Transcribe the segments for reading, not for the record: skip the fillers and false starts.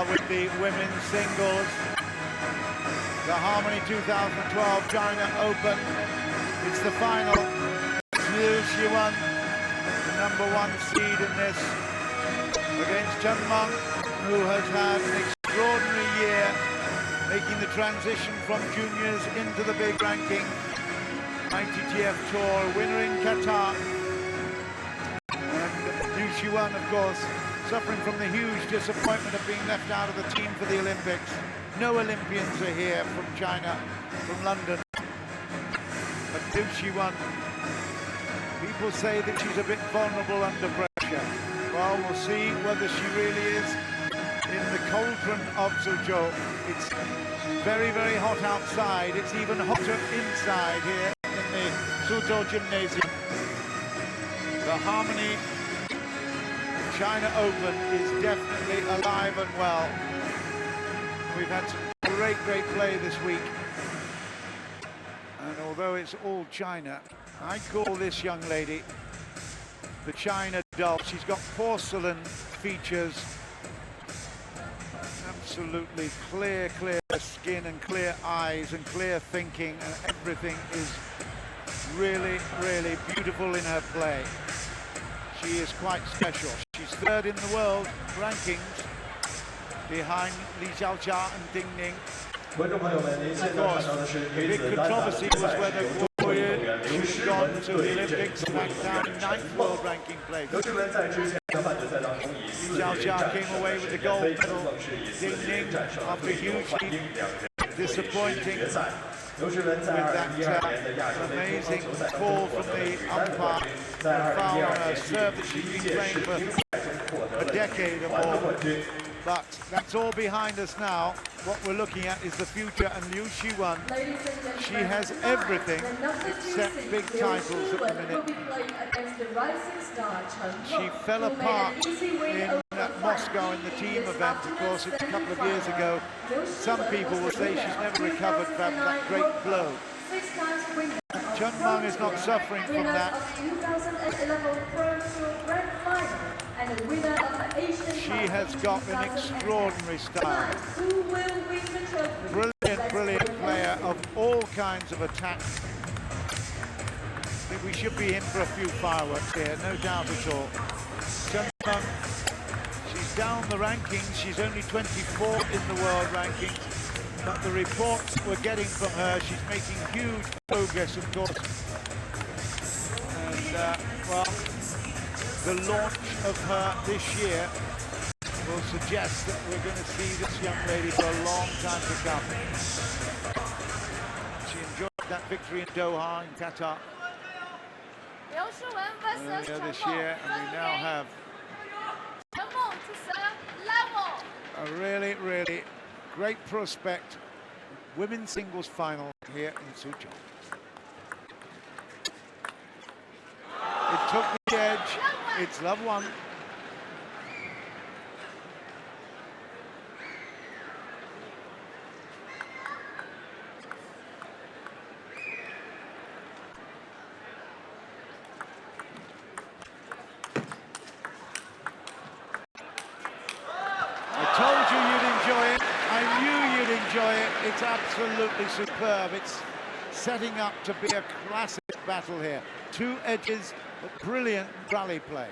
well with the women's singles. The Harmony 2012 China Open. It's the final. LIU Shiwen, the #1 seed in this, against CHEN Meng, who has had an extraordinary year, making the transition from juniors into the big ranking. ITTF Tour winner in Qatar. And LIU Shiwen, of course, suffering from the huge disappointment of being left out of the team for the Olympics. No Olympians are here from China, from London. But LIU Shiwen, people say that she's a bit vulnerable under pressure. Well, we'll see whether she really is in the cauldron of Suzhou. It's very, very hot outside. It's even hotter inside here in the Suzhou Gymnasium. The Harmony China Open is definitely alive and well. We've had some great, great play this week. And although it's all China, I call this young lady the China doll. She's got porcelain features. Absolutely clear skin and clear eyes and clear thinking, and everything is really, really beautiful in her play. She is quite special. She's third in the world rankings, behind Li Xiaojia and Ding Ning. Of course, the big controversy was whether Warrior should have gone to the Olympics back down in 9th world ranking place. Li Xiaojia came away with the gold medal. Ding Ning, after hugely disappointing with that amazing call from the umpire, a foul on her serve that she's been playing for a decade or more. But that's all behind us now. What we're looking at is the future, and LIU Shiwen, she has everything except big titles at the minute. She fell apart in Moscow in the team event, of course, a couple of years ago. Some people will say she's never recovered from that great blow. CHEN Meng is not suffering from that. She has got an extraordinary style. Brilliant player of all kinds of attacks. I think we should be in for a few fireworks here, no doubt at all. CHEN Meng, she's down the rankings. She's only 24th in the world rankings. But the reports we're getting from her, she's making huge progress, of course. And, well, the launch of her this year will suggest that we're going to see this young lady for a long time to come. She enjoyed that victory in Doha, in Qatar, earlier this year, and we now have a really, really great prospect women's singles final here in Suzhou. It took the edge. It's love one. I told you you'd enjoy it. I knew you'd enjoy it. It's absolutely superb. It's setting up to be a classic battle here. Two edges, but brilliant rally play.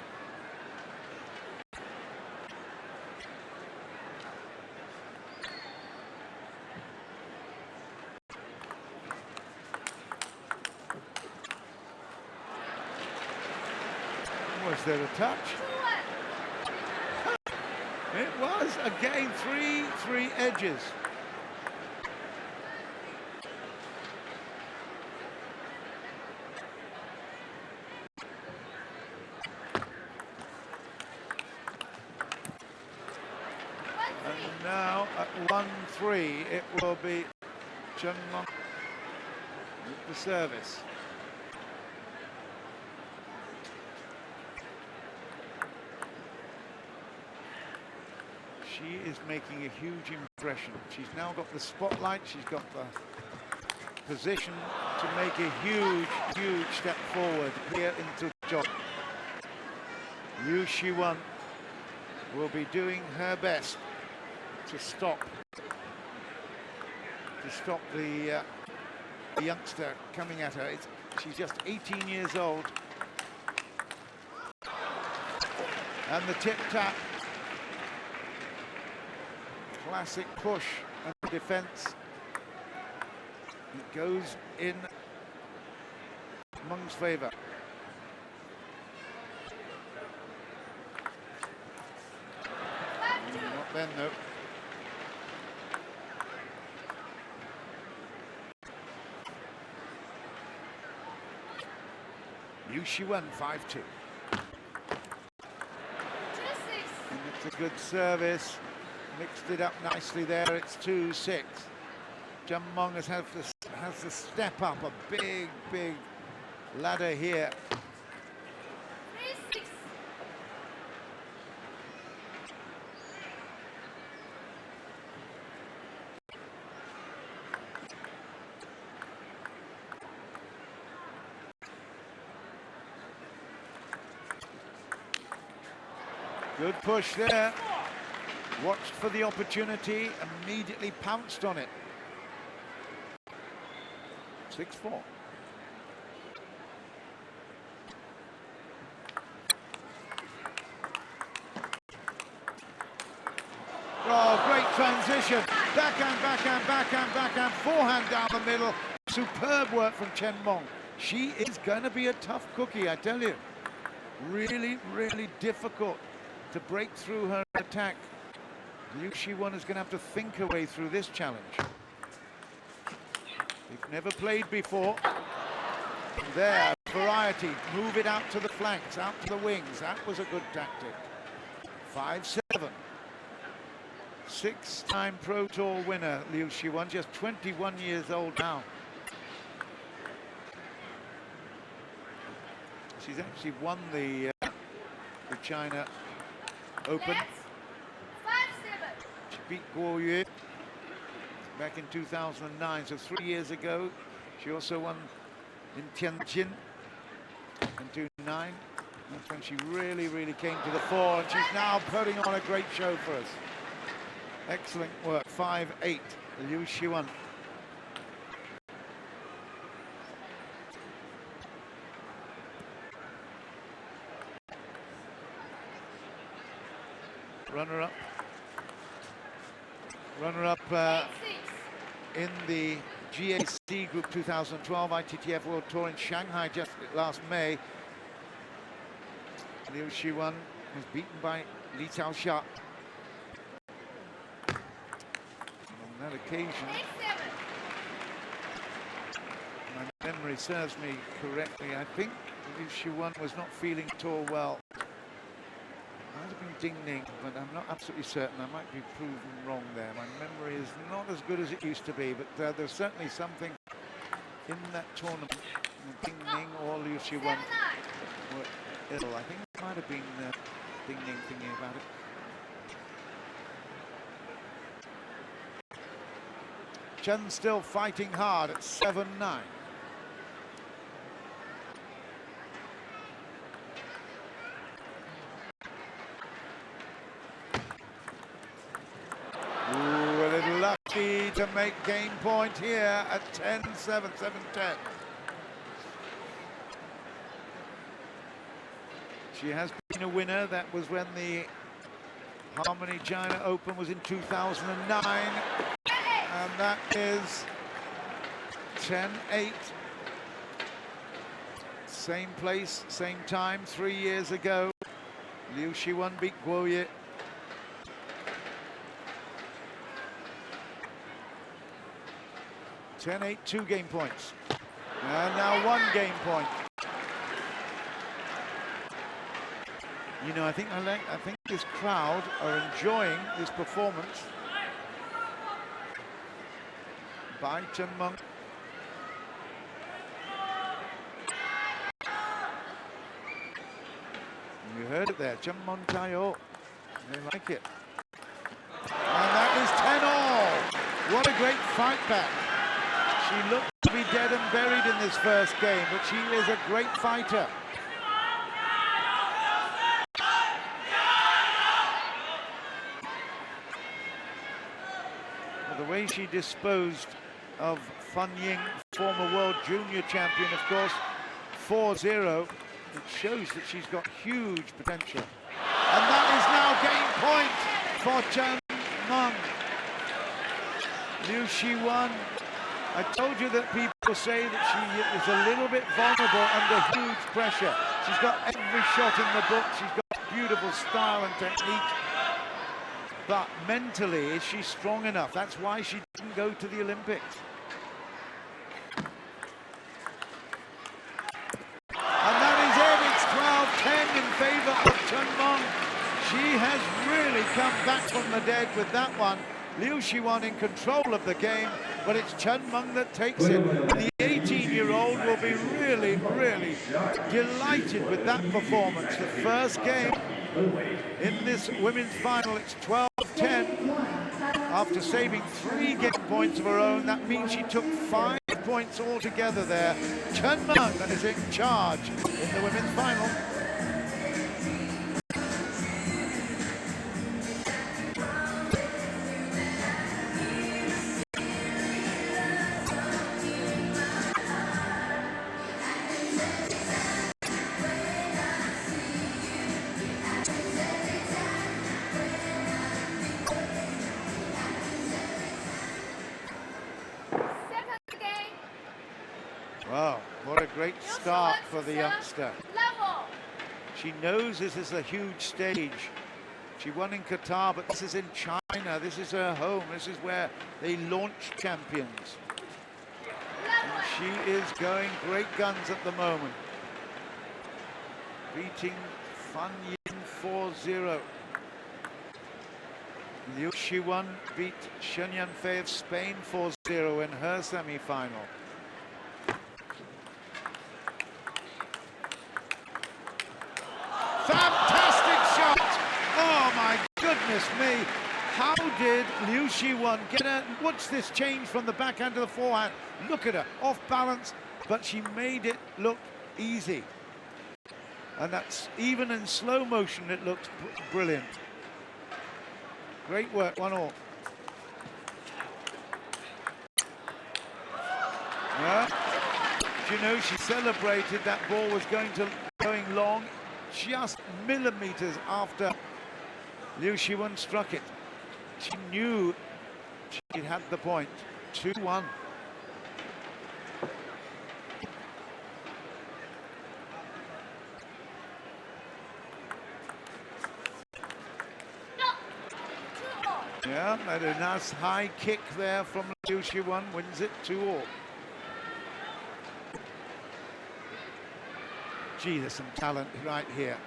Was there a touch? It was, again, three edges. And now at 1-3, it will be CHEN Meng with the service. She is making a huge impression. She's now got the spotlight, she's got the position to make a huge step forward here into Suzhou. LIU Shiwen will be doing her best to stop the youngster coming at her. She's just 18 years old. And the tip-tap. Classic push and defense. It goes in Meng's favor. Not then, though. LIU Shiwen 5-2. And it's a good service. Mixed it up nicely there. It's 2-6. CHEN Meng has to step up a big ladder here. Good push there. Watched for the opportunity, immediately pounced on it. 6-4. Oh, great transition. Backhand, backhand, backhand, backhand, forehand down the middle. Superb work from CHEN Meng. She is going to be a tough cookie, I tell you. Really difficult to break through her attack. LIU Shiwen is going to have to think her way through this challenge. They've never played before. There, variety. Move it out to the flanks, out to the wings. That was a good tactic. 5-7. 6-time Pro Tour winner, LIU Shiwen, just 21 years old now. She's actually won the China Open. She beat Guo back in 2009, so 3 years ago. She also won in Tianjin in 2009. That's when she really came to the fore, and she's now putting on a great show for us. Excellent work. 5-8, LIU Shiwen. Runner-up in the GAC Group 2012 ITTF World Tour in Shanghai just last May. LIU Shiwen was beaten by Li Taoxia. On that occasion, my memory serves me correctly, I think LIU Shiwen was not feeling at all well. Might have been Ding Ning, but I'm not absolutely certain. I might be proven wrong there. My memory is not as good as it used to be, but there's certainly something in that tournament. Ding Ning or LIU Shiwen were ill. I think it might have been Ding Ning thinking about it. Chen still fighting hard at 7-9. To make game point here at 10-7, 7-10. She has been a winner. That was when the Harmony China Open was in 2009. And that is 10-8. Same place, same time, 3 years ago. LIU Shiwen beat Guo. 10-8, 2 game points. And now 1 game point. You know, I think this crowd are enjoying this performance by CHEN Meng. You heard it there, CHEN Meng Taiyou. They like it. And that is 10-all. What a great fight back. She looked to be dead and buried in this first game, but she is a great fighter. the way she disposed of Fan Ying, former world junior champion, of course, 4-0, it shows that she's got huge potential. And that is now game point for CHEN Meng. LIU Shiwen, I told you that people say that she is a little bit vulnerable under huge pressure. She's got every shot in the book, she's got beautiful style and technique. But mentally, is she strong enough? That's why she didn't go to the Olympics. And that is it, it's 12-10 in favor of CHEN Meng. She has really come back from the dead with that one. LIU Shiwen in control of the game, but it's CHEN Meng that takes it. The 18-year-old will be really, really delighted with that performance. The first game in this women's final, it's 12-10. After saving 3 game points of her own, that means she took 5 points altogether there. CHEN Meng is in charge in the women's final. Wow, what a great start for the youngster. She knows this is a huge stage. She won in Qatar, but this is in China. This is her home. This is where they launch champions. And she is going great guns at the moment. Beating Fan Ying 4-0. LIU Shiwen beat Shen Yanfei of Spain 4-0 in her semi-final. Fantastic shot! Oh my goodness me! How did LIU Shiwen get her? What's this change from the backhand to the forehand? Look at her, off balance, but she made it look easy. And that's even in slow motion, it looks brilliant. Great work, 1-all. Yeah. You know, she celebrated that ball was going long. Just millimeters after LIU Shiwen struck it. She knew she had the point. 2-1. Yeah, and a nice high kick there from LIU Shiwen, wins it 2-all. Gee, there's some talent right here.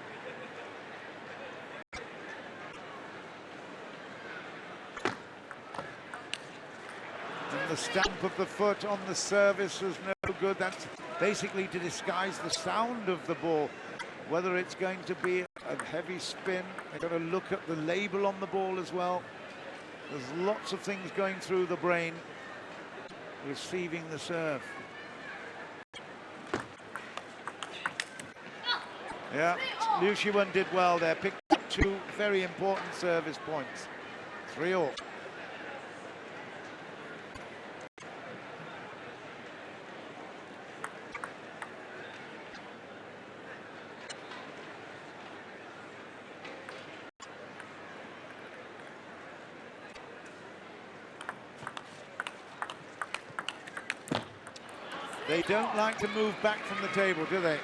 And the stamp of the foot on the service was no good. That's basically to disguise the sound of the ball. Whether it's going to be a heavy spin, they've got to look at the label on the ball as well. There's lots of things going through the brain receiving the serve. Yeah, LIU Shiwen did well there, picked up 2 very important service points. 3-all. They don't like to move back from the table, do they?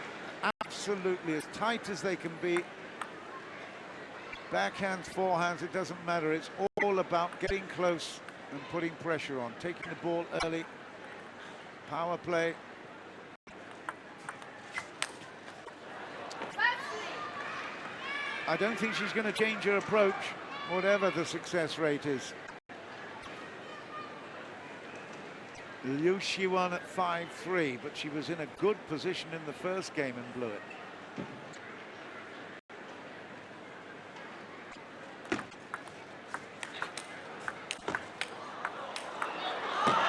Absolutely, as tight as they can be. Backhands, forehands, it doesn't matter. It's all about getting close and putting pressure on, taking the ball early. Power play. I don't think she's going to change her approach, whatever the success rate is. LIU Shiwen at 5-3, but she was in a good position in the first game and blew it.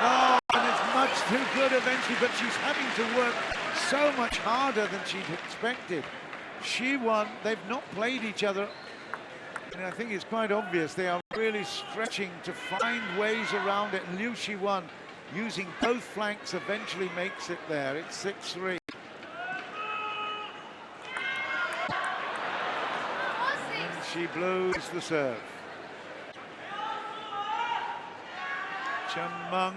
Oh, and it's much too good eventually, but she's having to work so much harder than she'd expected. Shiwen, they've not played each other, and I think it's quite obvious they are really stretching to find ways around it. And LIU Shiwen, using both flanks, eventually makes it there. It's 6-3. And she blows the serve. CHEN Meng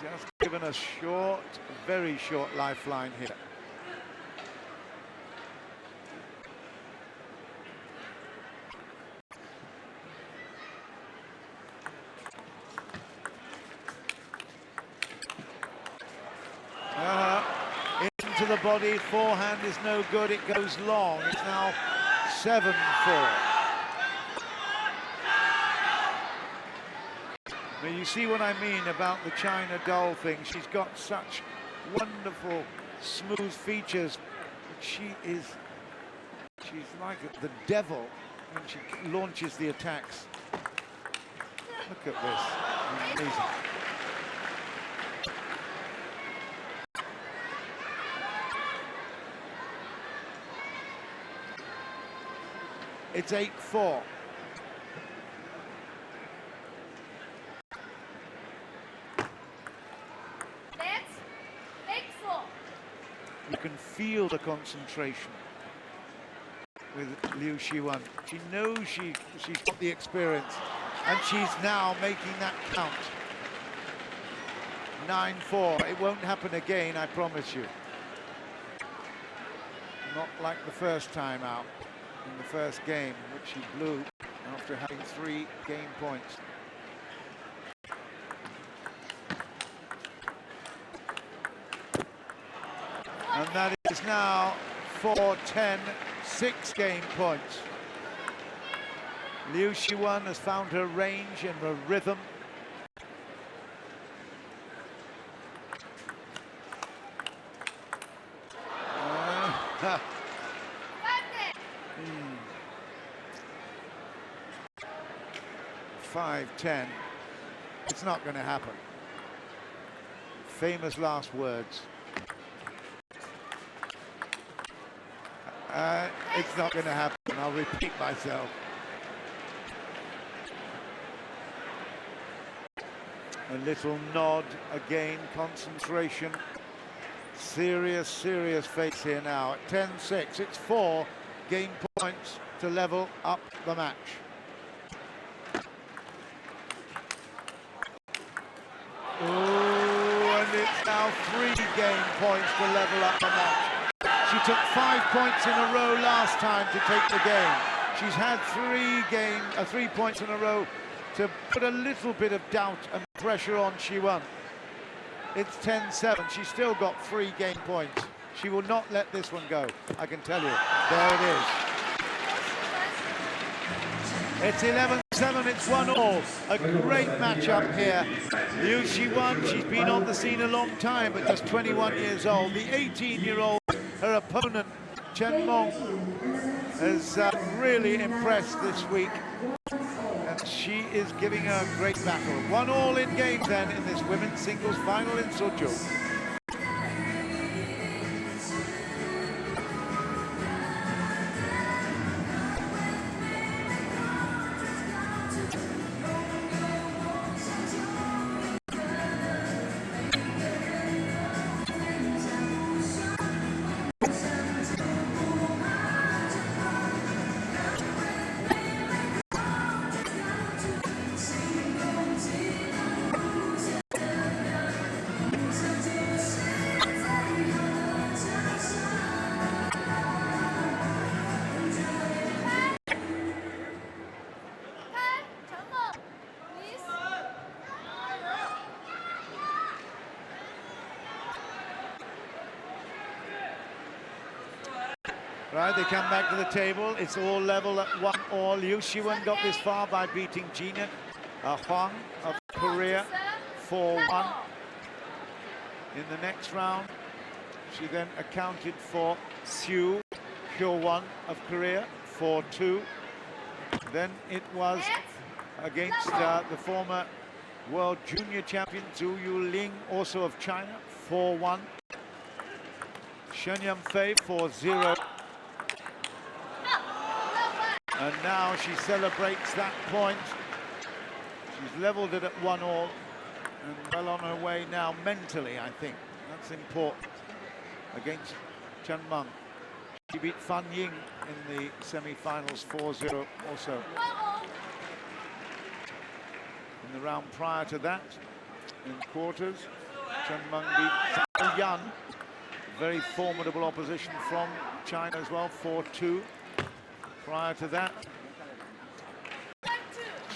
just given a short, very short lifeline here. Into the body, forehand is no good, it goes long. It's now 7-4. Now you see what I mean about the China doll thing. She's got such wonderful, smooth features. She's like the devil when she launches the attacks. Look at this, amazing. It's 8-4. You can feel the concentration with LIU Shiwen. She knows she's got the experience, and she's now making that count. 9-4. It won't happen again, I promise you. Not like the first time out in the first game, which she blew after having 3 game points. And that is now 4-10, 6 game points. LIU Shiwen has found her range and her rhythm. Uh, 5-10. It's not going to happen. Famous last words. It's not going to happen. I'll repeat myself. A little nod again, concentration. Serious, serious face here now. At 10-6, it's 4 game points to level up the match. Ooh, and it's now 3 game points to level up the match. She took 5 points in a row last time to take the game. She's had 3 points in a row to put a little bit of doubt and pressure on Shiwen. It's 10-7. She's still got 3 game points. She will not let this one go, I can tell you. There it is. It's 11-7, it's 1-all. A great matchup here. LIU Shiwen, she's been on the scene a long time, but just 21 years old. The 18-year-old, her opponent, CHEN Meng, has really impressed this week. And she is giving her a great battle. 1-all in game then in this women's singles final in Suzhou. Right, they come back to the table. It's all level at 1-all. LIU Shiwen got this far by beating Jina Huang of Korea 4-1. In the next round, she then accounted for Siu Hyo-won of Korea 4-2. Then it was against the former world junior champion Zhu Yuling, also of China, 4-1. Shen Yunfei 4-0. And now she celebrates that point She's leveled it at 1-1 and well on her way now mentally, I think. That's important against CHEN Meng. She beat Fan Ying in the semi-finals 4-0 also. In the round prior to that, in quarters, CHEN Meng beat Zhao Yan. Very formidable opposition from China as well, 4-2. Prior to that,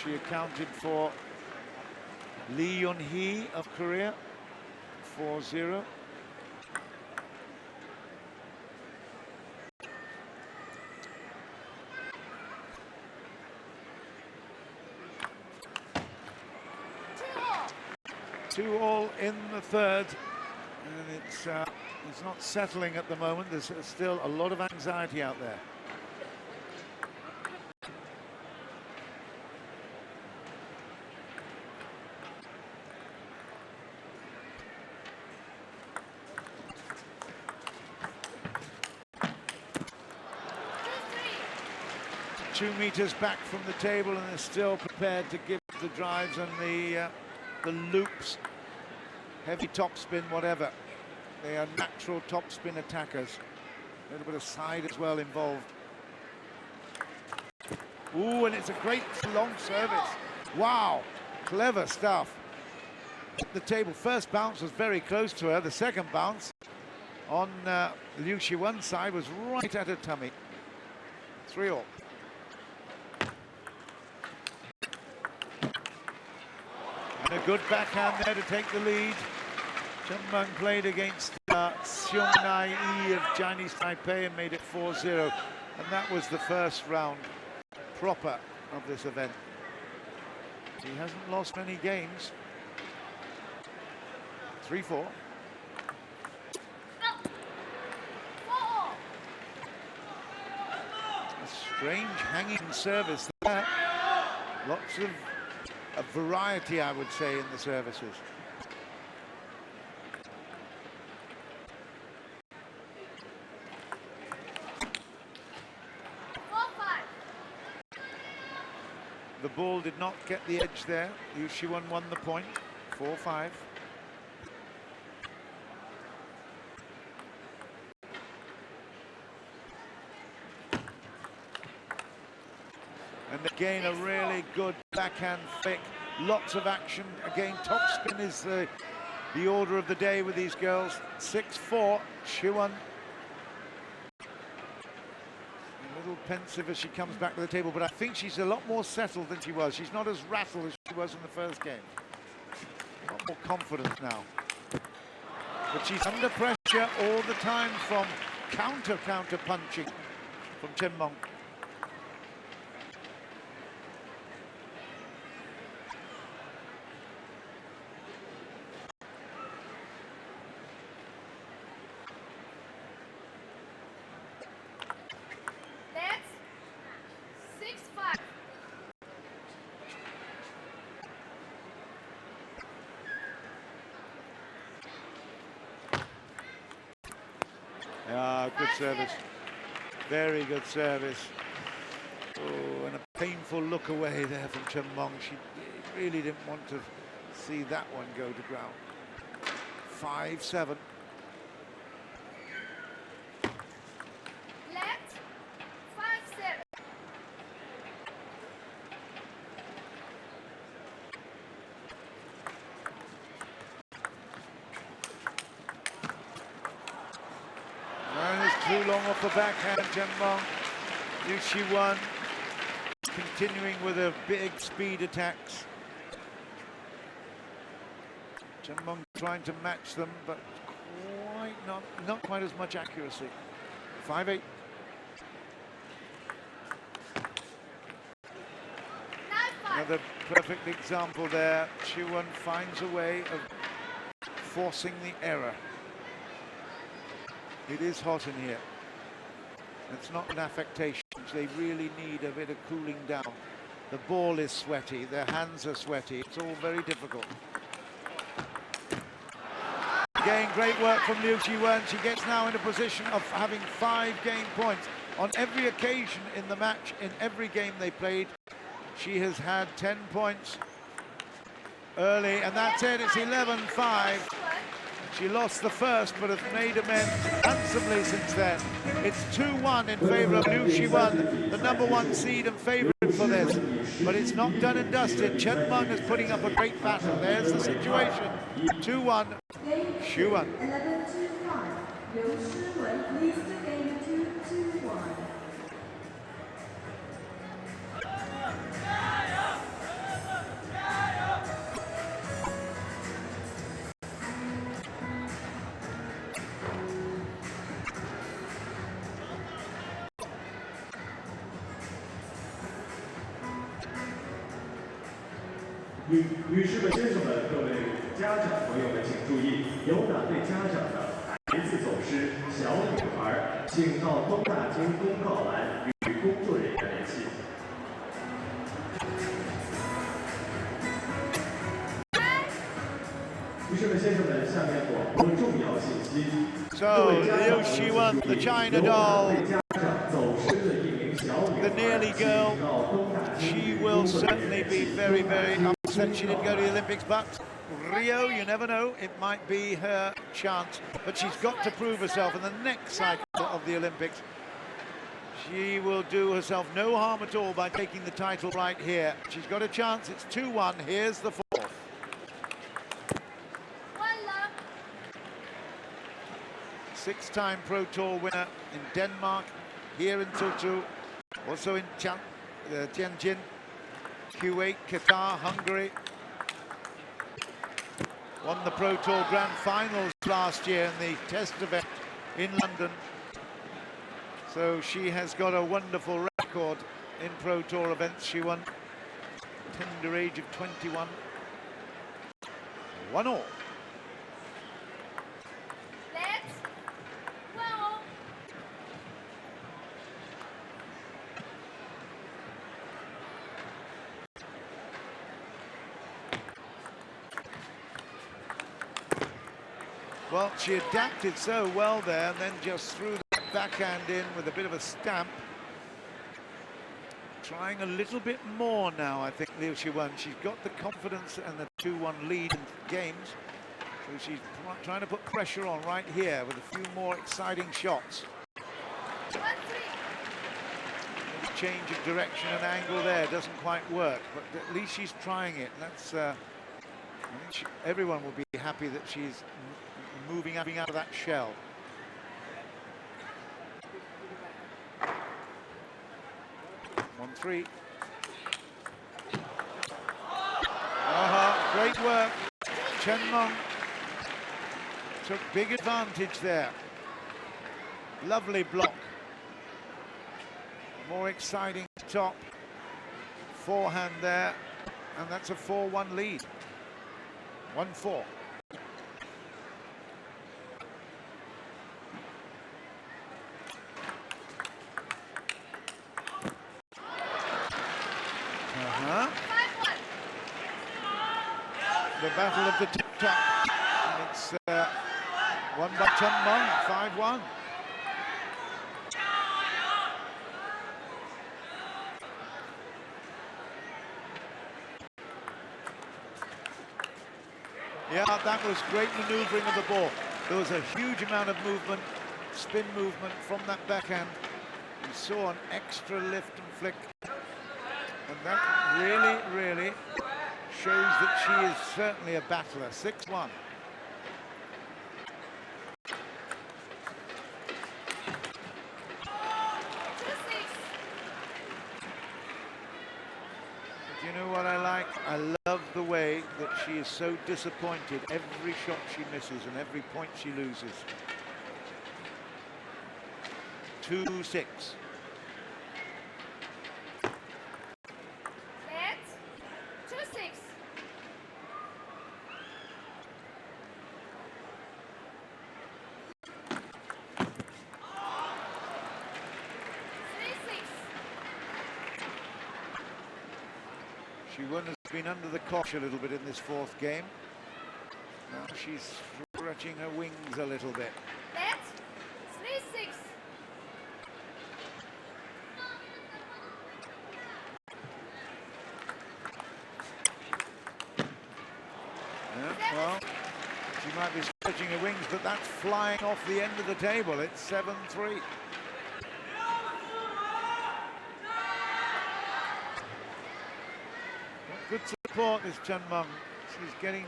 she accounted for Lee Yun-hee of Korea, 4-0. Two all in the third, and it's not settling at the moment. There's still a lot of anxiety out there. Two meters back from the table, and they're still prepared to give the drives and the loops, heavy topspin, whatever. They are natural topspin attackers. A little bit of side as well involved. Ooh, and it's a great long service. Wow, clever stuff. The table first bounce was very close to her. The second bounce on LIU Shiwen's side was right at her tummy. 3-all. And a good backhand there to take the lead. CHEN Meng played against Seung Nai-yi of Chinese Taipei and made it 4-0. And that was the first round proper of this event. He hasn't lost many games. 3-4. A strange hanging service there. Lots of a variety, I would say, in the services. The ball did not get the edge there. LIU Shiwen won the point, 4-5. And again, a really good backhand flick. Lots of action. Again, topspin is the order of the day with these girls. 6-4, Shiwen. A little pensive as she comes back to the table, but I think she's a lot more settled than she was. She's not as rattled as she was in the first game. A lot more confident now. But she's under pressure all the time from counter punching from CHEN Meng. Good service. Very good service. Oh, and a painful look away there from CHEN Meng. She really didn't want to see that one go to ground. 5-7. Left, 5-7. Too long off the backhand, CHEN Meng. LIU Shiwen continuing with her big speed attacks. CHEN Meng trying to match them, but not quite as much accuracy. 5-8. Another perfect example there. Shiwen finds a way of forcing the error. It is hot in here. It's not an affectation. They really need a bit of cooling down. The ball is sweaty. Their hands are sweaty. It's all very difficult. Again, great work from LIU Shiwen. She gets now in a position of having 5 game points. On every occasion in the match, in every game they played, she has had 10 points early, and that's it. It's 11-5. She lost the first, but has made amends handsomely since then. It's 2-1 in favour of LIU Shiwen, the #1 seed and favourite for this. But it's not done and dusted. CHEN Meng is putting up a great battle. There's the situation. 2-1, Shiwen. 11-5. LIU Shiwen leads the game 2-1.女士们、先生们、各位家长朋友们，请注意，有哪位家长的孩子走失、小女孩，请到东大厅公告栏与工作人员联系。女士们、先生们，下面广播重要信息。 So, LIU Shiwen, the China doll, the nearly girl, she will certainly be very, very upset she didn't go to the Olympics, but Rio, you never know, it might be her chance, but she's got to prove herself in the next cycle of the Olympics. She will do herself no harm at all by taking the title right here. She's got a chance. It's 2-1. Here's the fourth. Six-time Pro Tour winner in Denmark, here in Turku, also in Tianjin, Kuwait, Qatar, Hungary. Won the Pro Tour Grand Finals last year in the test event in London. So she has got a wonderful record in Pro Tour events. She won tender age of 21. 1-1. Well, she adapted so well there and then just threw that backhand in with a bit of a stamp. Trying a little bit more now, I think, LIU Shiwen. She's got the confidence and the 2-1 lead in games. So she's trying to put pressure on right here with a few more exciting shots. Maybe change of direction and angle there doesn't quite work, but at least she's trying it. That's I think everyone will be happy that she's moving out of that shell. One, 3. Great work. CHEN Meng took big advantage there. Lovely block. More exciting top. Forehand there. And that's a 4-1 lead. 1-4. The battle of the tip-top. It's won by CHEN Meng, 5-1. Yeah, that was great maneuvering of the ball. There was a huge amount of movement, spin movement from that backhand. You saw an extra lift and flick. And that really, really shows that she is certainly a battler. 6-1. Do you know what I like? I love the way that she is so disappointed every shot she misses and every point she loses. 2-6. Shiwen has been under the cosh a little bit in this fourth game. Now she's stretching her wings a little bit. That's 3-6. Well, she might be stretching her wings, but that's flying off the end of the table. It's 7-3. Good support, this CHEN Meng. She's getting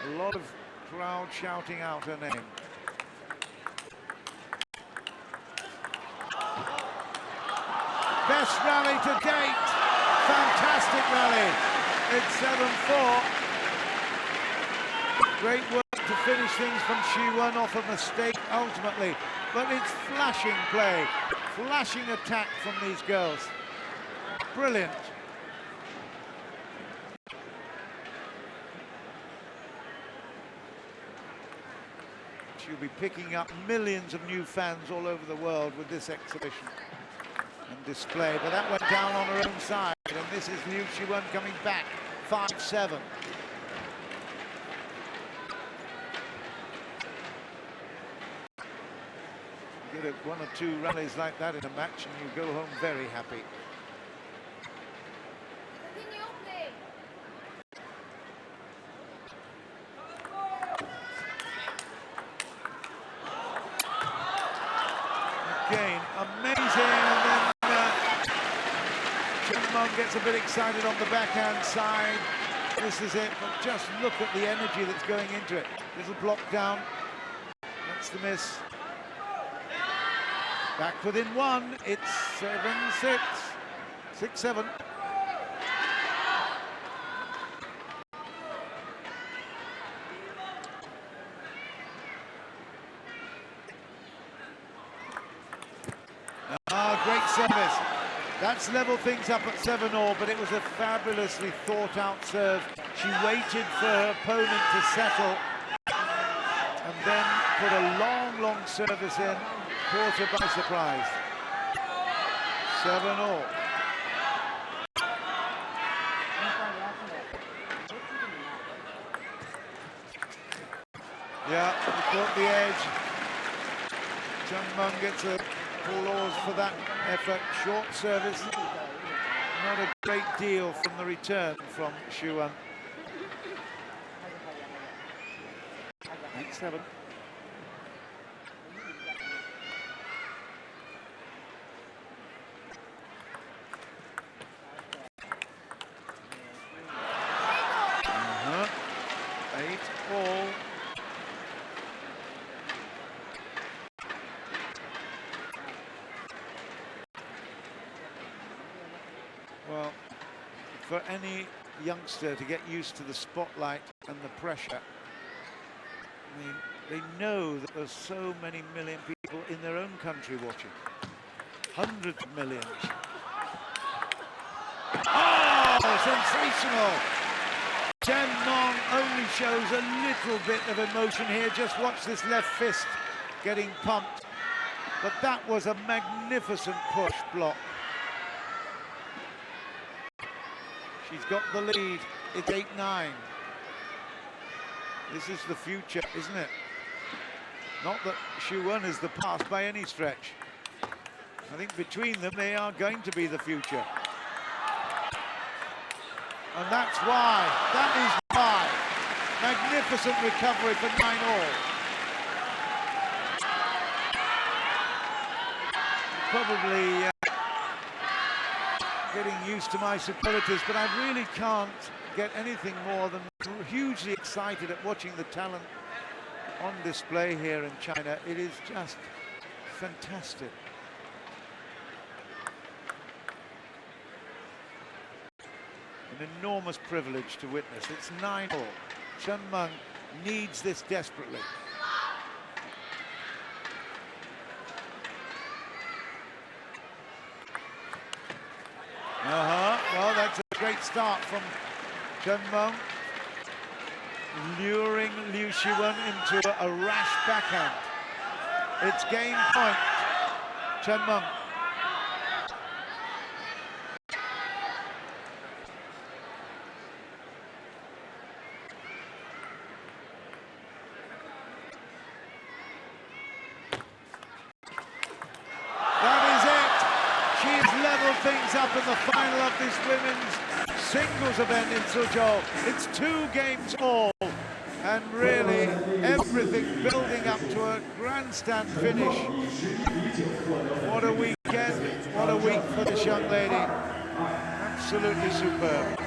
a lot of crowd shouting out her name. Best rally to date. Fantastic rally. It's 7-4. Great work to finish things from Shiwen off a mistake ultimately. But it's flashing play, flashing attack from these girls. Brilliant. She'll be picking up millions of new fans all over the world with this exhibition and display. But that went down on her own side, and this is LIU Shiwen coming back, 5-7. You get one or two rallies like that in a match and you go home very happy. Continue play. Again, amazing, and then CHEN Meng gets a bit excited on the backhand side. This is it, but just look at the energy that's going into it. Little block down, that's the miss. Back within one, it's 7-6, 6-7. Great service. That's leveled things up at 7-all, but it was a fabulously thought-out serve. She waited for her opponent to settle and then put a long service in, caught her by surprise. 7-all. Yeah, he caught the edge. CHEN Meng gets a applause for that effort. Short service, not a great deal from the return from Shiwen. 8-7. All. Well, for any youngster to get used to the spotlight and the pressure, I mean, they know that there's so many million people in their own country watching. Hundreds of millions. Oh, sensational! CHEN Meng only shows a little bit of emotion here. Just watch this left fist getting pumped. But that was a magnificent push block. She's got the lead. It's 8-9. This is the future, isn't it? Not that Shiwen is the past by any stretch. I think between them, they are going to be the future. And that's why, that is why. Magnificent recovery for 9-all. Probably getting used to my superlatives, but I really can't get anything more than hugely excited at watching the talent on display here in China. It is just fantastic. An enormous privilege to witness. It's 9-all. CHEN Meng needs this desperately. Well, that's a great start from CHEN Meng, luring LIU Shiwen into a rash backhand. It's game point. CHEN Meng. Things up in the final of this women's singles event in Suzhou. It's 2 games all. And really, everything building up to a grandstand finish. What a weekend, what a week for this young lady. Absolutely superb.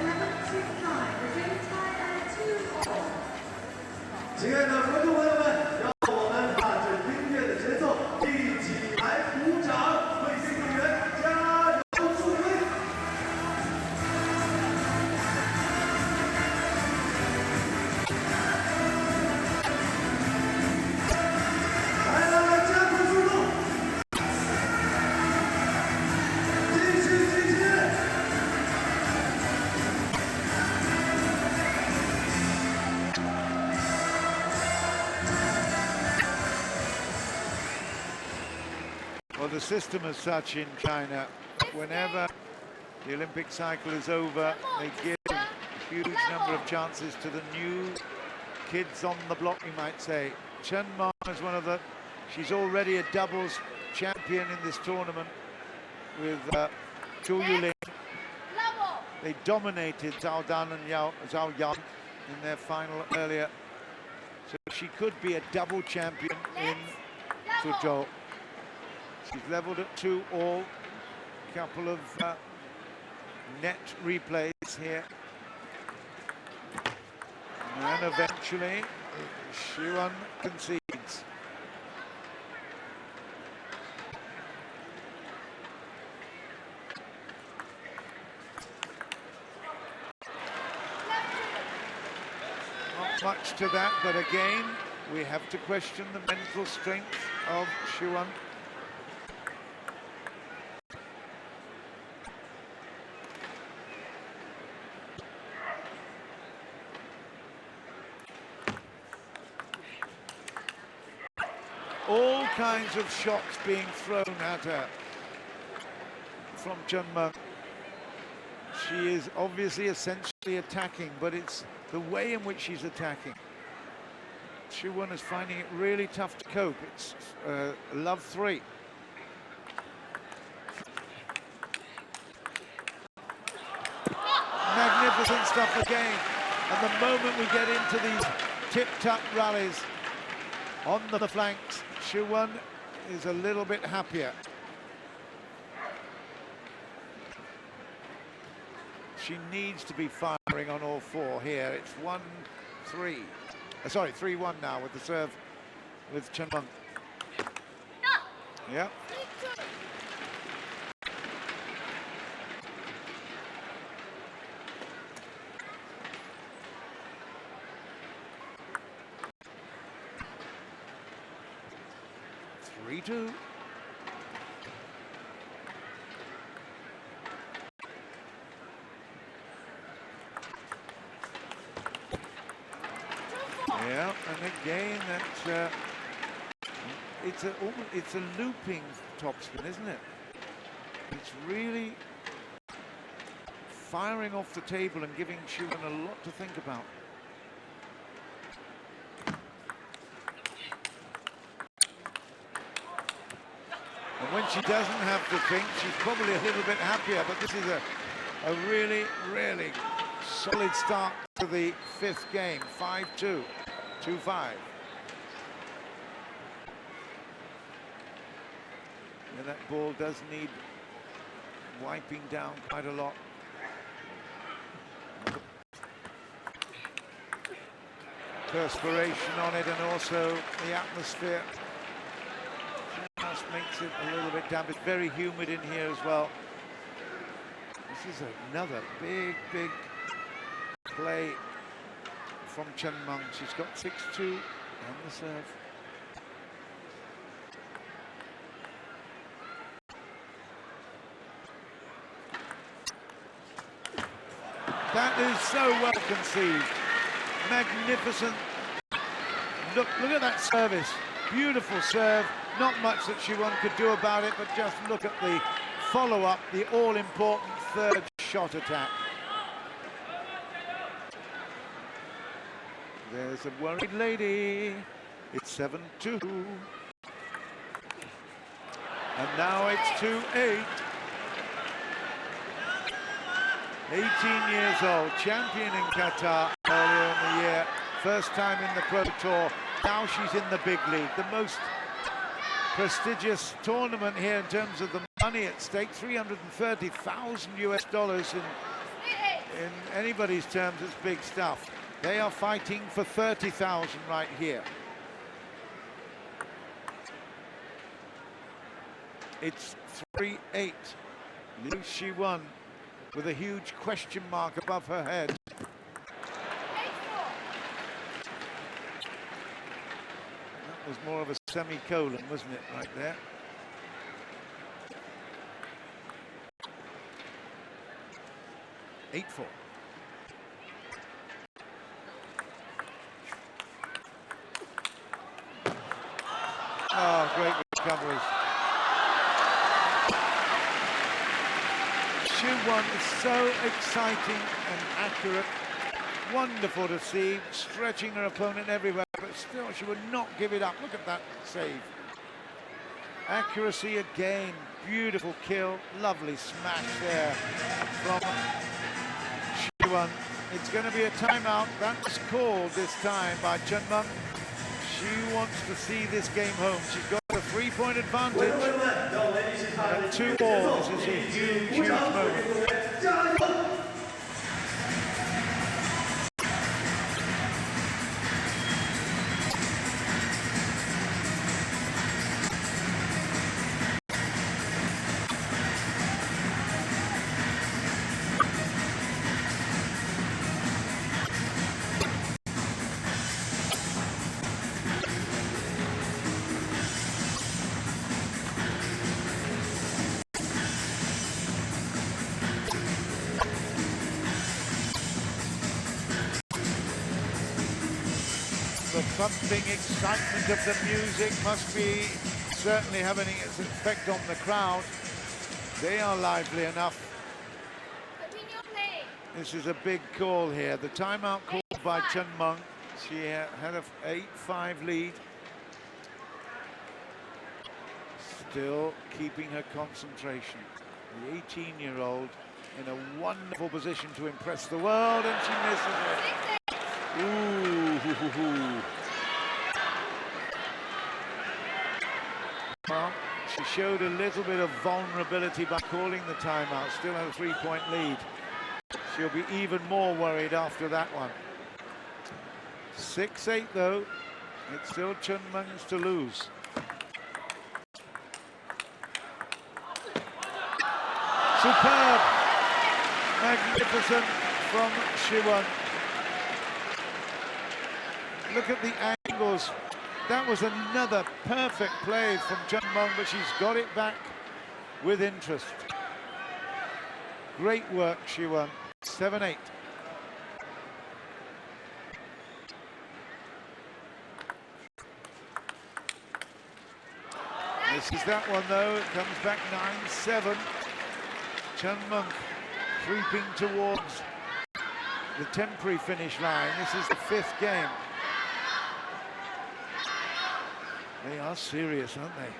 亲爱的观众朋友们，让我们踏着音乐的节奏，一起来鼓掌，为运动员加油助威！来，加快速度，继续！ Well, the system as such in China, whenever the Olympic cycle is over, they give a huge number of chances to the new kids on the block, you might say. CHEN Meng is one of the... She's already a doubles champion in this tournament with Zhou Yulin. They dominated Zhao Dan and Zhao Yan in their final earlier. So she could be a double champion in Suzhou. She's leveled at 2-all. Couple of net replays here. And eventually, Shiwen concedes. Not much to that, but again, we have to question the mental strength of Shiwen. All kinds of shots being thrown at her from CHEN Meng. She is obviously essentially attacking, but it's the way in which she's attacking. Shiwen is finding it really tough to cope. It's love 3. Magnificent stuff again. And the moment we get into these tip-tap rallies on the flanks, Shiwen is a little bit happier. She needs to be firing on all 4 here. It's 1-3. Sorry, 3-1 now with the serve with CHEN Meng. Yeah. Three-two. Yeah, and again that it's a looping topspin, isn't it? It's really firing off the table and giving Shiwen a lot to think about. And when she doesn't have to think, she's probably a little bit happier, but this is a really, really solid start to the 5th game. 5-2, 2-5. And that ball does need wiping down quite a lot. Perspiration on it, and also the atmosphere just makes it a little bit damp. It's very humid in here as well. This is another big play from CHEN Meng. She's got 6-2 on the serve. That is so well conceived. Magnificent. Look at that service. Beautiful serve. Not much that Shiwen could do about it, but just look at the follow-up, the all-important 3rd shot attack. There's a worried lady. It's 7-2. And now it's 2-8. 18 years old, champion in Qatar earlier in the year, first time in the Pro Tour. Now she's in the big league, the most prestigious tournament here in terms of the money at stake. 330,000 US dollars in anybody's terms. It's big stuff. They are fighting for 30,000 right here. It's 3-8. LIU Shiwen with a huge question mark above her head. That was more of a semicolon, wasn't it, right there? Eight-4. Oh, great recoveries. Shiwen is so exciting and accurate. Wonderful to see, stretching her opponent everywhere, but still she would not give it up. Look at that save. Accuracy again, beautiful kill, lovely smash there from Shiwen. It's going to be a timeout. That was called this time by CHEN Meng. She wants to see this game home. She's got a 3-point advantage. And 2 all. This is a huge, huge moment. The thumping excitement of the music must be certainly having its effect on the crowd. They are lively enough. Continue playing. This is a big call here. The timeout called by CHEN Meng. She had a 8-5 lead. Still keeping her concentration. The 18-year-old in a wonderful position to impress the world, and she misses it. Ooh, hoo, hoo, hoo. Well, she showed a little bit of vulnerability by calling the timeout. Still had a 3-point lead. She'll be even more worried after that one. 6-8 though. It's still CHEN Meng's to lose. Superb, magnificent from Shiwen. Look at the angles. That was another perfect play from CHEN Meng, but she's got it back with interest. Great work, Shiwen. 7-8. This is that one though. It comes back 9-7. CHEN Meng creeping towards the temporary finish line. This is the 5th game. They are serious, aren't they?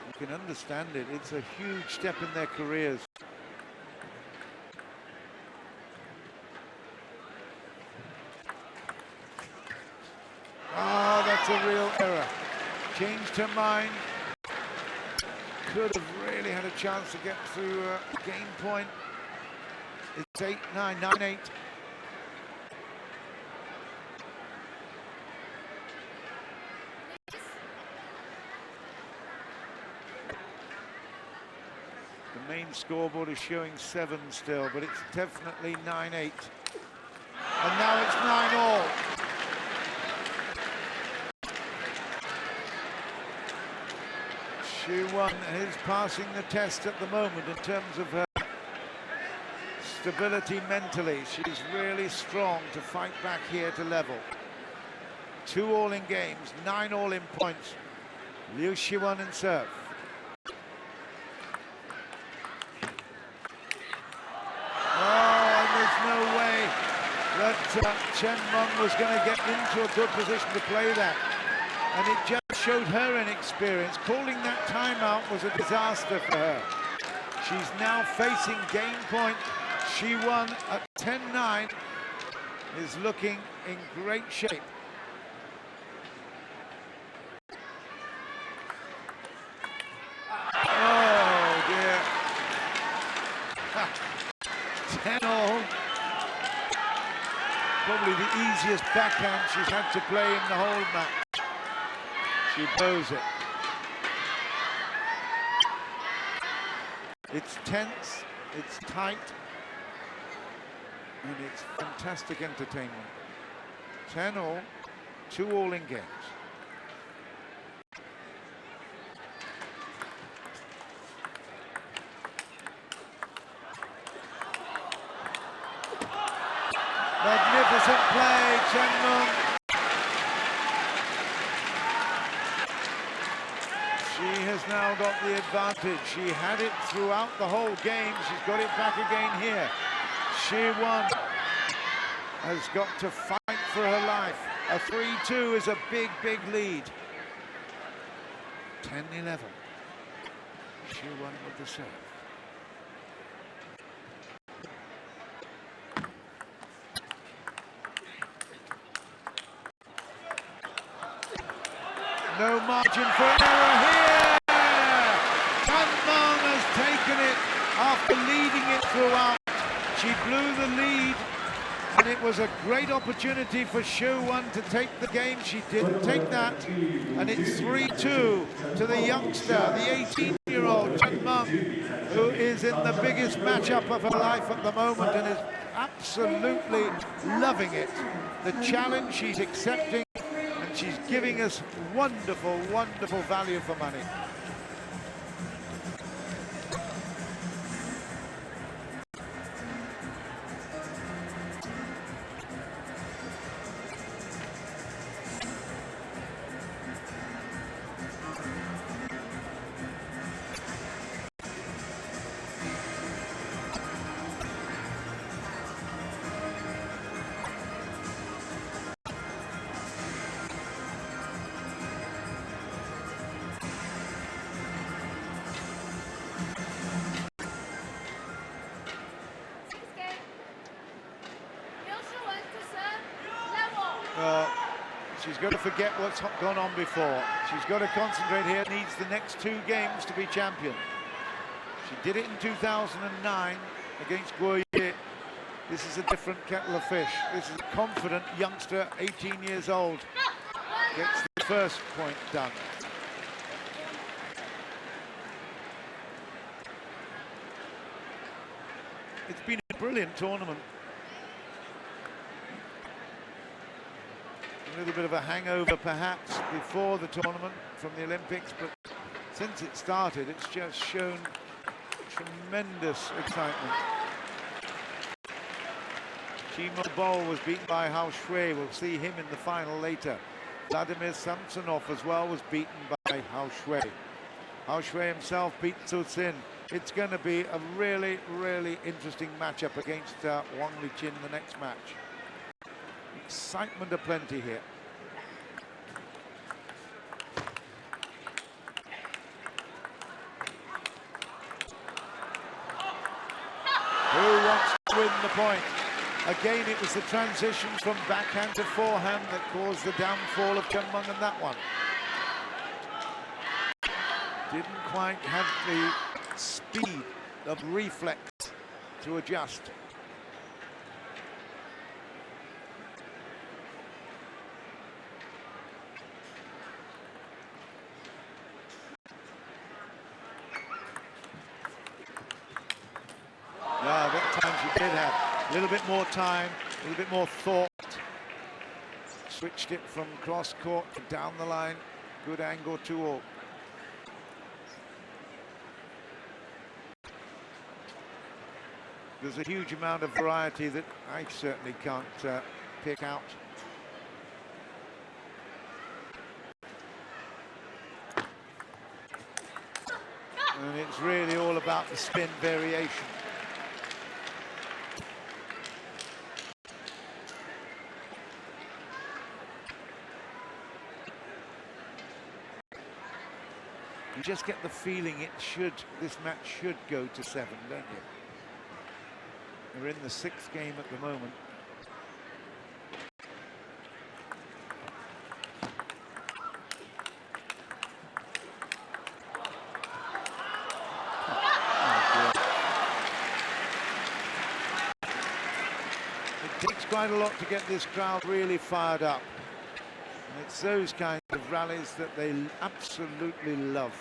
You can understand it. It's a huge step in their careers. Ah, that's a real error. Changed her mind. Could have really had a chance to get through a game point. It's 8-9, 9-8. The main scoreboard is showing 7 still, but it's definitely 9-8. And now it's 9-all. Shiwen is passing the test at the moment in terms of her stability mentally. She's really strong to fight back here to level. 2-all in games, 9-all in points. LIU Shiwen in serve. Oh, and there's no way that CHEN Meng was going to get into a good position to play that. And it just showed her inexperience. Calling that timeout was a disaster for her. She's now facing game point. Shiwen at 10-9 is looking in great shape. the easiest backhand she's had to play in the whole match. She blows it. It's tense, it's tight, and it's fantastic entertainment. 10-all, 2-all in games. Magnificent play, CHEN Meng. She has now got the advantage. She had it throughout the whole game. She's got it back again here. Shiwen has got to fight for her life. A 3-2 is a big, big lead. 10-11. Shiwen with the serve. No margin for error here! CHEN Meng has taken it after leading it throughout. She blew the lead, and it was a great opportunity for Shiwen to take the game. She didn't take that, and it's 3-2 to the youngster, the 18-year-old CHEN Meng, who is in the biggest matchup of her life at the moment and is absolutely loving it. The challenge she's accepting, and she's giving us wonderful, wonderful value for money. She's got to forget what's gone on before. She's got to concentrate here, needs the next 2 games to be champion. She did it in 2009 against Guoye. This is a different kettle of fish. This is a confident youngster, 18 years old. Gets the first point done. It's been a brilliant tournament. A little bit of a hangover perhaps before the tournament from the Olympics, but since it started it's just shown tremendous excitement. Chimo was beaten by Hao Shui. We'll see him in the final later. Vladimir Samsonov as well was beaten by Hao Shui. Hao Shui himself beat Su Xin. It's going to be a really, really interesting matchup against Wang Liqin in the next match. Excitement aplenty here. Who wants to win the point? Again, it was the transition from backhand to forehand that caused the downfall of CHEN Meng in that one. Didn't quite have the speed of reflex to adjust. Yeah, that time she did have a little bit more time, a little bit more thought. Switched it from cross court to down the line. Good angle 2-all. There's a huge amount of variety that I certainly can't pick out. And it's really all about the spin variation. You just get the feeling this match should go to 7, don't you? We're in the 6th game at the moment. It takes quite a lot to get this crowd really fired up. And it's those kinds of rallies that they absolutely love.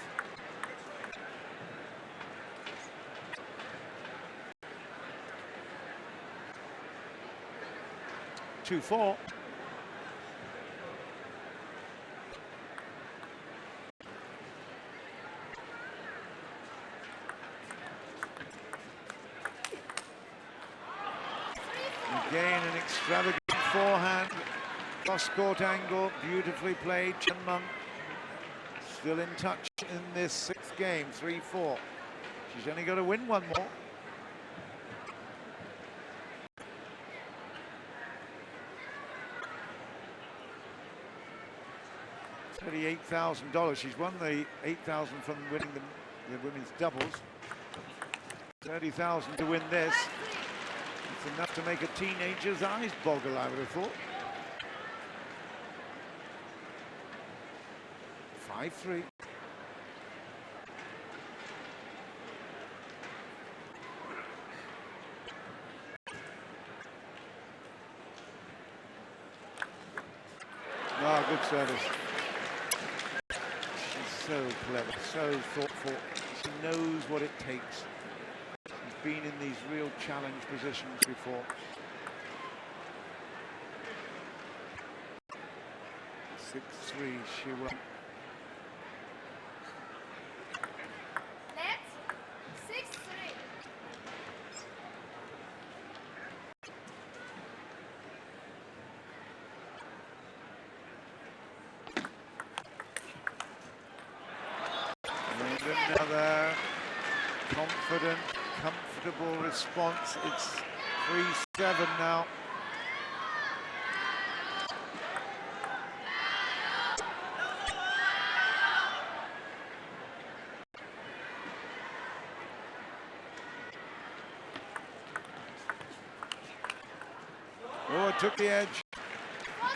Two-four. Again, an extravagant forehand, cross-court angle, beautifully played. CHEN Meng still in touch in this sixth game, 3-4. She's only got to win one more. $38,000. She's won the $8,000 from winning the women's doubles. $30,000 to win this. It's enough to make a teenager's eyes boggle, I would have thought. 5-3. Ah, good service. She's so clever, so thoughtful. She knows what it takes. She's been in these real challenge positions before. 6-3, Shiwen. Net 6-3. And another confident, comfortable response. It's 3-7 now. Oh, it took the edge. 4-7.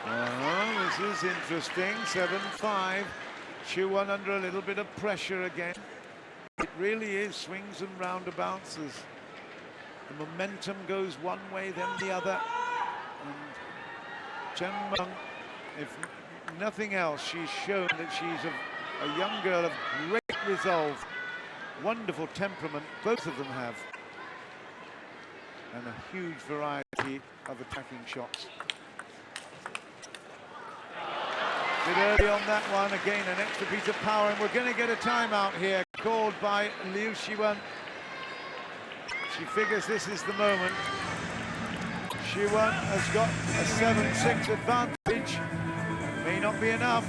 Oh, this is interesting. 7-5. Shiwen under a little bit of pressure again. It really is swings and roundabouts as the momentum goes one way, then the other. And CHEN Meng, if nothing else, she's shown that she's a young girl of great resolve, wonderful temperament, both of them have, and a huge variety of attacking shots. Bit early on that one, again an extra piece of power, and we're going to get a timeout here called by LIU Shiwen. She figures this is the moment. Shiwen has got a 7-6 advantage. May not be enough.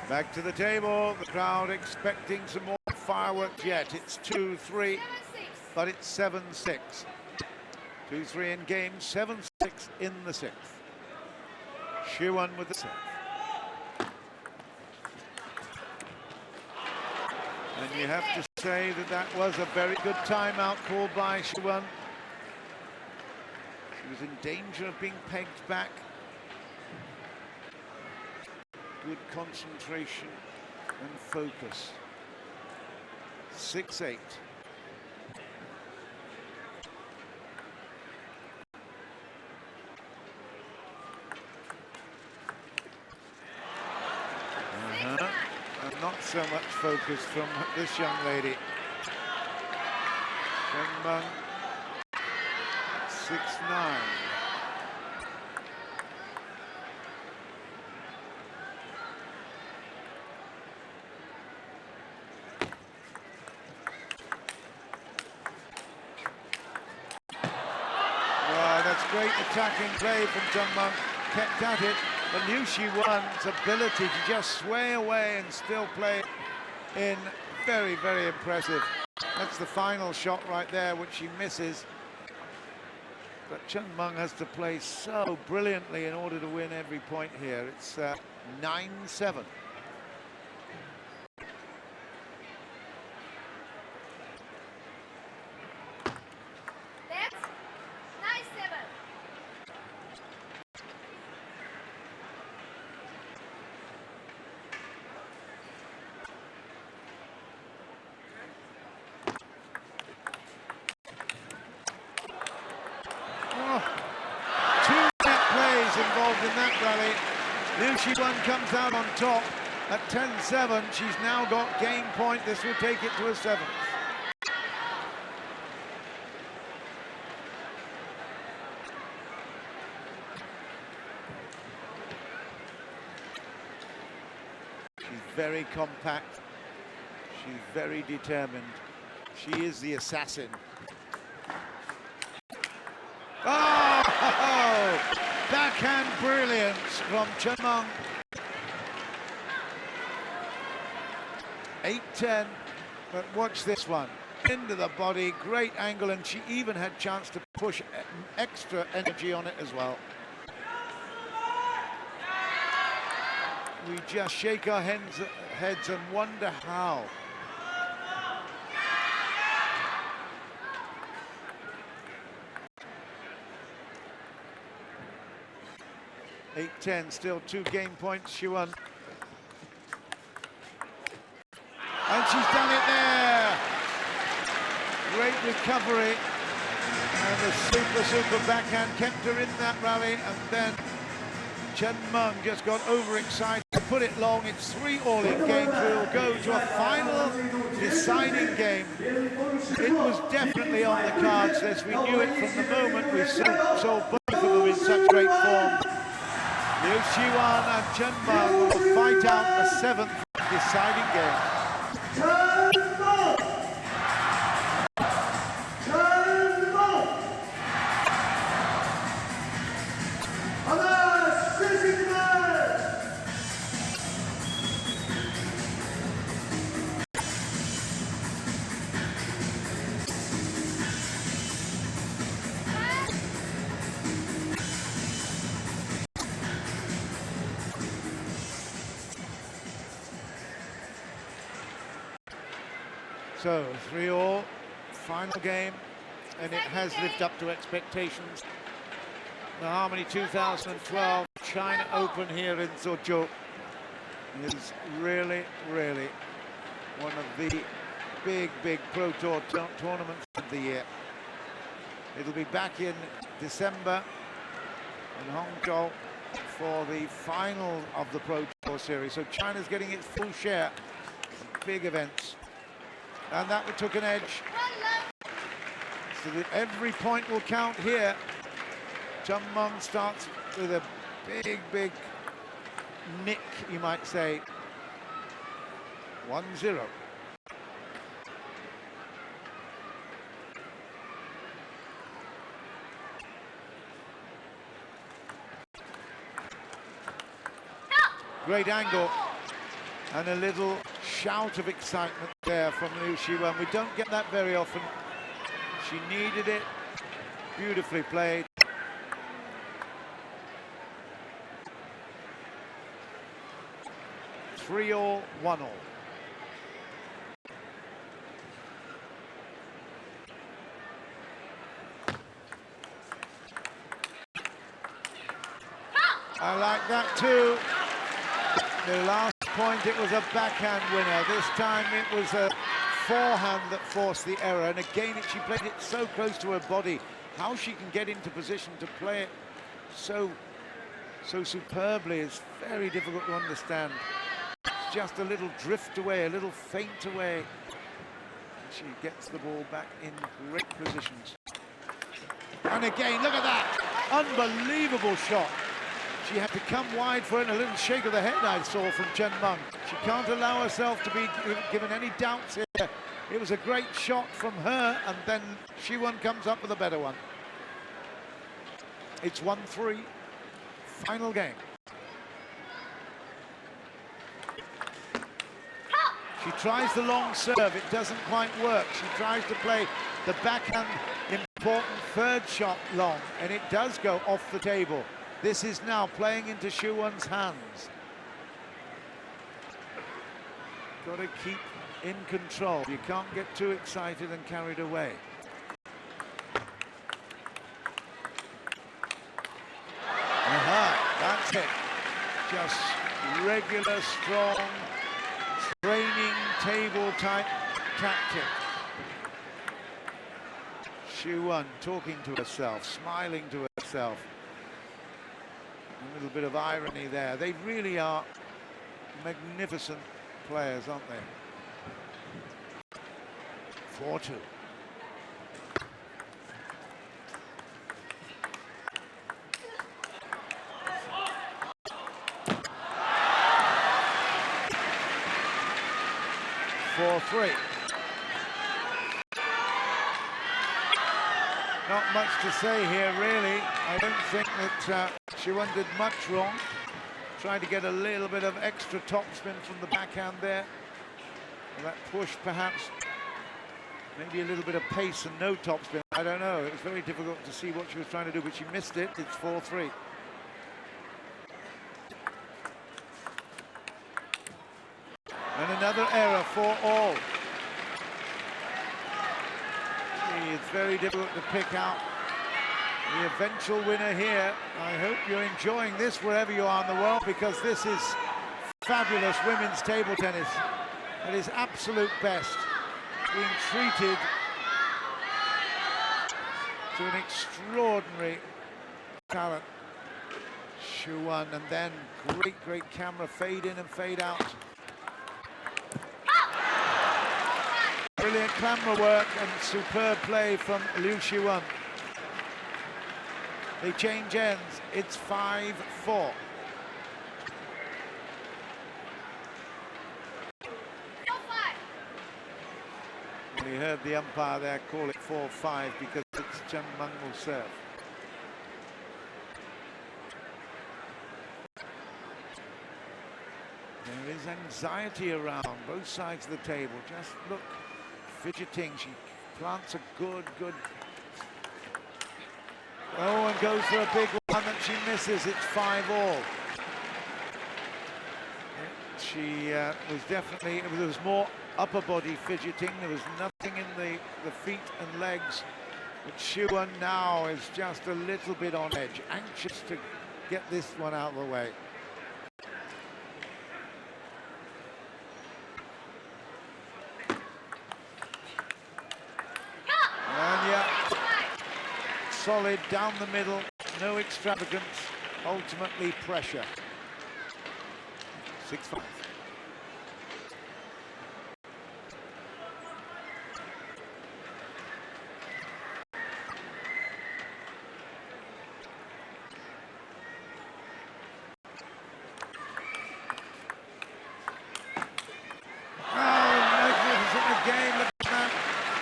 Back to the table, the crowd expecting some more fireworks yet. It's 2-3, but it's 7-6. 2-3 in game, 7-6 in the sixth. Shiwen with the set. And you have to say that that was a very good timeout called by Shiwen. She was in danger of being pegged back. Good concentration and focus. 6-8. And not so much focus from this young lady. CHEN Meng, 6-9. great attacking play from CHEN Meng, kept at it, but LIU Shiwen's ability to just sway away and still play in, very, very impressive. That's the final shot right there, which she misses. But CHEN Meng has to play so brilliantly in order to win every point here. It's 9-7. That's 9-7. Two net plays involved in that rally. LIU Shiwen comes out on top at 10-7. She's now got game point. This will take it to a 7th. She's very compact. She's very determined. She is the assassin. Oh! Backhand brilliance from CHEN Meng. 8-10, but watch this one. Into the body, great angle, and she even had chance to push extra energy on it as well. We just shake our heads and wonder how. Eight, 10, still 2 game points, Shiwen. And she's done it there. Great recovery. And the super backhand kept her in that rally. And then CHEN Meng just got overexcited, put it long. It's 3-all in game 3. We'll go to a final deciding game. It was definitely on the cards, as we knew it from the moment we saw both of them in such great form. LIU Shiwen and CHEN Meng will fight out a 7th deciding game. So 3-all, final game, and it has lived up to expectations. The Harmony 2012 China Open here in Suzhou is really, really one of the big Pro Tour tournaments of the year. It'll be back in December in Hangzhou for the final of the Pro Tour series. So China's getting its full share of big events. And that took an edge. So that every point will count here. CHEN Meng starts with a big nick, you might say. 1-0. Great angle. And a little shout of excitement there from LIU Shiwen. We don't get that very often. She needed it. Beautifully played. Three all, 1-all. I like that too. The last point, it was a backhand winner. This time it was a forehand that forced the error. And again, she played it so close to her body. How she can get into position to play it so superbly is very difficult to understand. It's just a little drift away, a little feint away. She gets the ball back in great positions. And again, look at that. Unbelievable shot. She had to come wide for it, and a little shake of the head I saw from CHEN Meng. She can't allow herself to be given any doubts here. It was a great shot from her, and then Shiwen comes up with a better one. It's 1-3. Final game. She tries the long serve. It doesn't quite work. She tries to play the backhand important third shot long, and it does go off the table. This is now playing into Shiwen's hands. Got to keep in control. You can't get too excited and carried away. That's it. Just regular, strong, training table type tactic. Shiwen talking to herself, smiling to herself. A little bit of irony there. They really are magnificent players, aren't they? 4-2. Not much to say here, really. I don't think that Shiwen did much wrong. Tried to get a little bit of extra topspin from the backhand there. Well, that push, perhaps. Maybe a little bit of pace and no topspin. I don't know. It was very difficult to see what she was trying to do, but she missed it. It's 4-3. And another error for all. It's very difficult to pick out the eventual winner here. I hope you're enjoying this wherever you are in the world, because this is fabulous women's table tennis. It is absolute best, being treated to an extraordinary talent. Shiwen, and then great camera fade in and fade out. Brilliant camera work and superb play from LIU Shiwen. They change ends. It's 5-4. We heard the umpire there call it 4-5 because it's CHEN Meng will serve. There is anxiety around both sides of the table. Just look, fidgeting. She plants a good. Oh, and goes for a big one that she misses. It's 5-all. She was definitely, there was more upper body fidgeting. There was nothing in the feet and legs. But Shiwen now is just a little bit on edge, anxious to get this one out of the way. And yeah, solid down the middle, no extravagance, ultimately pressure. 6-5.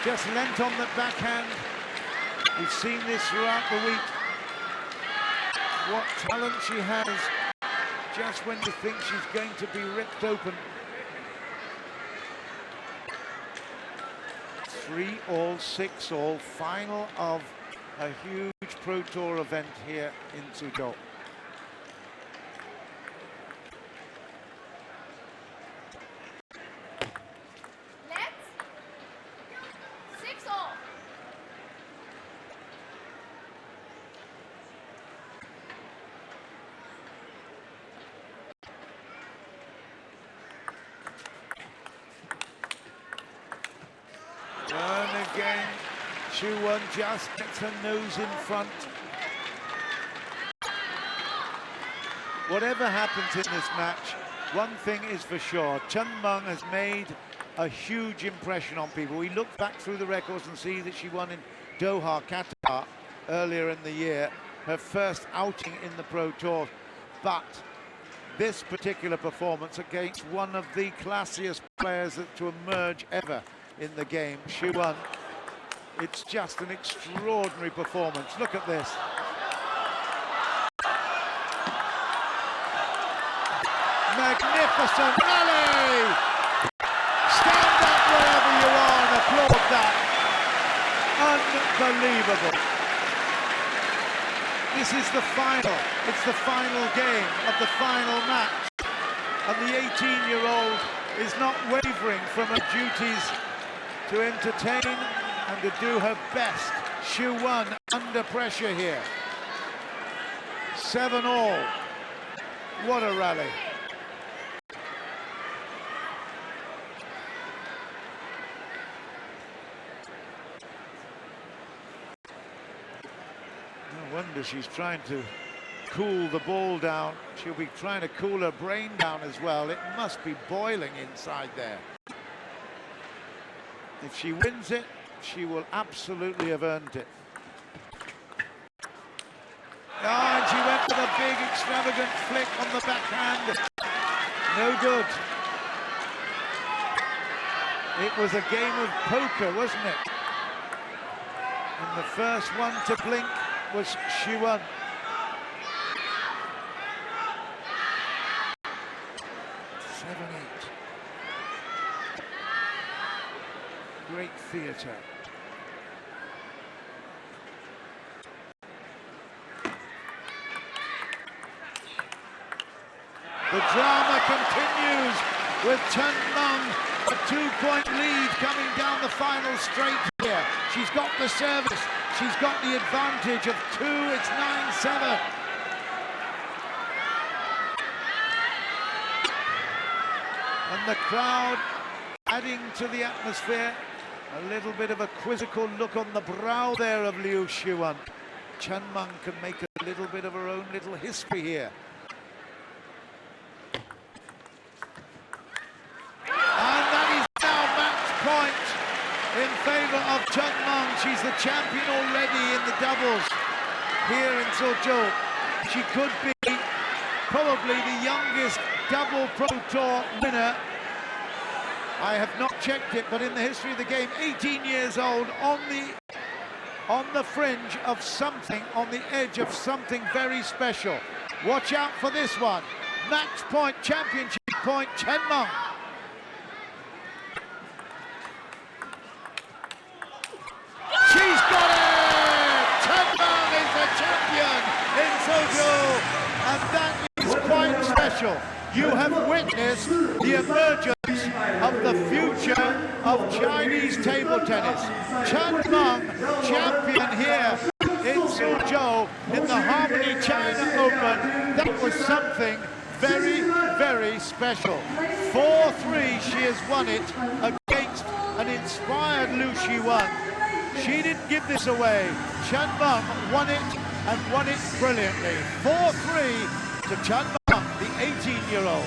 Just lent on the backhand. We've seen this throughout the week. What talent she has, just when you think she's going to be ripped open. 3-all, 6-all, final of a huge Pro Tour event here in Suzhou. And again, Shiwen just gets her nose in front. Whatever happens in this match, one thing is for sure, CHEN Meng has made a huge impression on people. We look back through the records and see that she won in Doha, Qatar, earlier in the year, her first outing in the Pro Tour. But this particular performance against one of the classiest players to emerge ever in the game, Shiwen, it's just an extraordinary performance. Look at this. magnificent rally! Stand up wherever you are and applaud that. Unbelievable. This is the final. It's the final game of the final match. And the 18-year-old is not wavering from her duties to entertain and to do her best. Shiwen under pressure here. 7-all. What a rally. No wonder she's trying to cool the ball down. She'll be trying to cool her brain down as well. It must be boiling inside there. If she wins it, she will absolutely have earned it. Oh, and she went with a big extravagant flick on the backhand. No good. It was a game of poker, wasn't it? And the first one to blink was Shiwen. Great theatre. The drama continues with CHEN Meng, a 2-point lead coming down the final straight here. She's got the service, she's got the advantage of 2, it's 9-7. And the crowd adding to the atmosphere. A little bit of a quizzical look on the brow there of LIU Shiwen. CHEN Meng can make a little bit of her own little history here. And that is now match point in favor of CHEN Meng. She's the champion already in the doubles here in Suzhou. She could be probably the youngest double Pro Tour winner. I have not checked it, but in the history of the game, 18 years old, on the fringe of something, on the edge of something very special. Watch out for this one. Match point, championship point, CHEN Meng. She's got it! CHEN Meng is the champion in Suzhou, and that is quite special. You have witnessed the emergence of the future of Chinese table tennis. CHEN Meng, champion here in Suzhou in the Harmony China Open. That was something very, very special. 4-3, she has won it against an inspired LIU Shiwen. She didn't give this away. CHEN Meng won it and won it brilliantly. 4-3 to CHEN Meng, the 18-year-old.